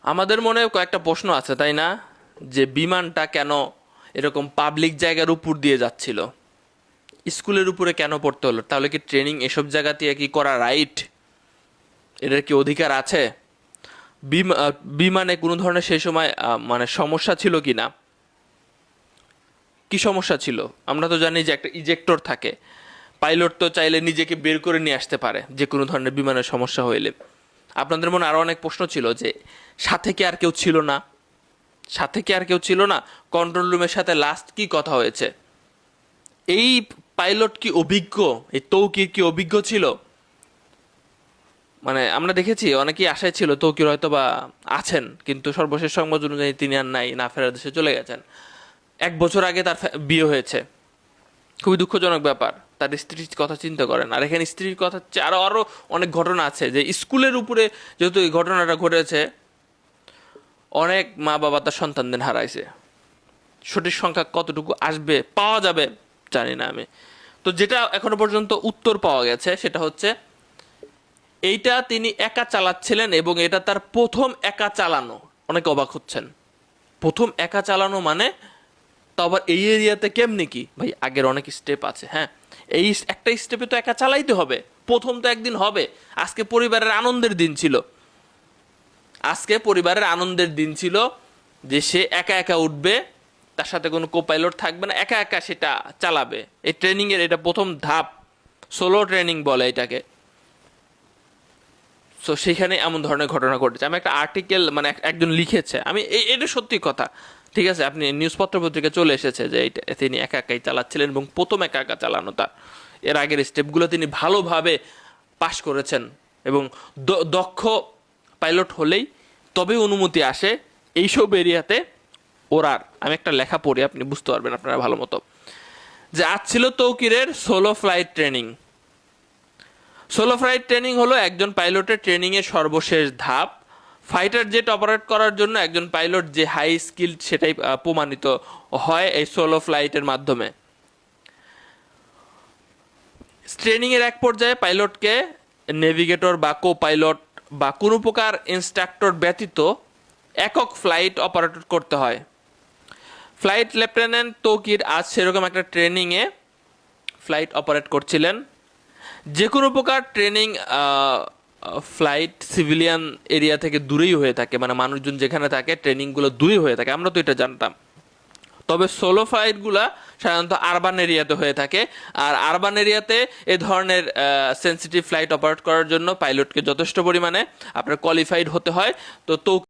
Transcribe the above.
আমাদের মনে কয়েকটা প্রশ্ন আছে, তাই না? যে বিমানটা কেন এরকম পাবলিক জায়গার উপর দিয়ে যাচ্ছিল, স্কুলের উপরে কেন পড়তে হলো? তাহলে কি ট্রেনিং এসব জায়গা দিয়ে কি করা রাইট? এটার কি অধিকার আছে? বিমানে কোনো ধরনের সেই সময় মানে সমস্যা ছিল কি না? কি সমস্যা ছিল? আমরা তো জানি যে একটা ইজেক্টর থাকে। পাইলট তো চাইলে নিজেকে বের করে নিয়ে আসতে পারে যে কোনো ধরনের বিমানের সমস্যা হইলে। আপনাদের মনে আরও অনেক প্রশ্ন ছিল যে সাথে কি আর কেউ ছিল না? সাথে কি আর কেউ ছিল না? কন্ট্রোল রুমের সাথে লাস্ট কি কথা হয়েছে? এই পাইলট কি অভিজ্ঞ? এই তৌকির কি অভিজ্ঞ ছিল? মানে আমরা দেখেছি অনেকেই আশায় ছিল তৌকির হয়তো বা আছেন, কিন্তু সর্বশেষ সংবাদ অনুযায়ী তিনি আর নাই, না ফেরার দেশে চলে গেছেন। 1 বছর আগে তার বিয়ে হয়েছে। খুবই দুঃখজনক ব্যাপার। তার স্ত্রীর কথা চিন্তা করেন। আর এখানে স্ত্রীর কথা আরো আরো অনেক ঘটনা আছে, যে স্কুলের উপরে যেহেতু এই ঘটনাটা ঘটেছে, অনেক মা বাবা তার সন্তানদের হারাইছে। সঠিক সংখ্যা কতটুকু আসবে, পাওয়া যাবে জানি না আমি। তো যেটা এখনো পর্যন্ত উত্তর পাওয়া গেছে সেটা হচ্ছে এইটা তিনি একা চালাচ্ছিলেন এবং এটা তার প্রথম একা চালানো। অনেকে অবাক হচ্ছেন, প্রথম একা চালানো মানে? তো আবার এই এরিয়াতে কেমনি কি ভাই? আগের অনেক স্টেপ আছে, হ্যাঁ। এই একটা স্টেপে তো একা চালাইতে হবে, প্রথম তো একদিন হবে। আজকে পরিবারের আনন্দের দিন ছিল, আজকে পরিবারের আনন্দের দিন ছিল যে সে একা একা উঠবে, তার সাথে কোনো কোপাইলট থাকবে না, একা একা সেটা চালাবে। এই ট্রেনিংয়ের এটা প্রথম ধাপ, সোলো ট্রেনিং বলে এটাকে। সো সেখানে এমন ধরনের ঘটনা ঘটেছে। আমি একটা আর্টিকেল, মানে একজন লিখেছে, আমি এটা সত্যি কথা, ঠিক আছে, আপনি নিউজপত্র পত্রিকা চলে এসেছে যে তিনি একা একাই চালাচ্ছিলেন এবং প্রথম একা একা চালানো তার। এর আগের স্টেপগুলো তিনি ভালোভাবে পাশ করেছেন এবং দক্ষ পাইলট হলেই তবে অনুমতি আসে এইসব এরিয়াতে ওড়ার। আমি একটা লেখা পড়ি, আপনি বুঝতে পারবেন আপনারা ভালো মতো। যে আজ ছিল তৌকিরের solo flight training. Solo flight training হলো একজন পাইলটের ট্রেনিংয়ের সর্বশেষ ধাপ। ফাইটার জেট অপারেট করার জন্য একজন পাইলট যে হাই স্কিল্ড সেটাই প্রমাণিত হয় এই সোলো ফ্লাইটের মাধ্যমে। ট্রেনিংয়ের এক পর্যায়ে পাইলটকে নেভিগেটর বা কো পাইলট বা কোনো প্রকার ইনস্ট্রাক্টর ব্যতীত একক ফ্লাইট অপারেট করতে হয়। ফ্লাইট লেফটেন্যান্ট তৌকির আজ সেরকম একটা ট্রেনিংয়ে ফ্লাইট অপারেট করছিলেন। যে কোনো প্রকার ট্রেনিং ফ্লাইট সিভিলিয়ান এরিয়া থেকে দূরেই হয়ে থাকে, মানে মানুষজন যেখানে থাকে ট্রেনিংগুলো দূরে হয়ে থাকে, আমরা তো এটা জানতাম। তবে সোলো ফ্লাইটগুলা সাধারণত আরবান এরিয়াতে হয়ে থাকে। আর আরবান এরিয়াতে এ ধরনের সেন্সিটিভ ফ্লাইট অপারেট করার জন্য পাইলটকে যথেষ্ট পরিমাণে আপনার কোয়ালিফাইড হতে হয়। তো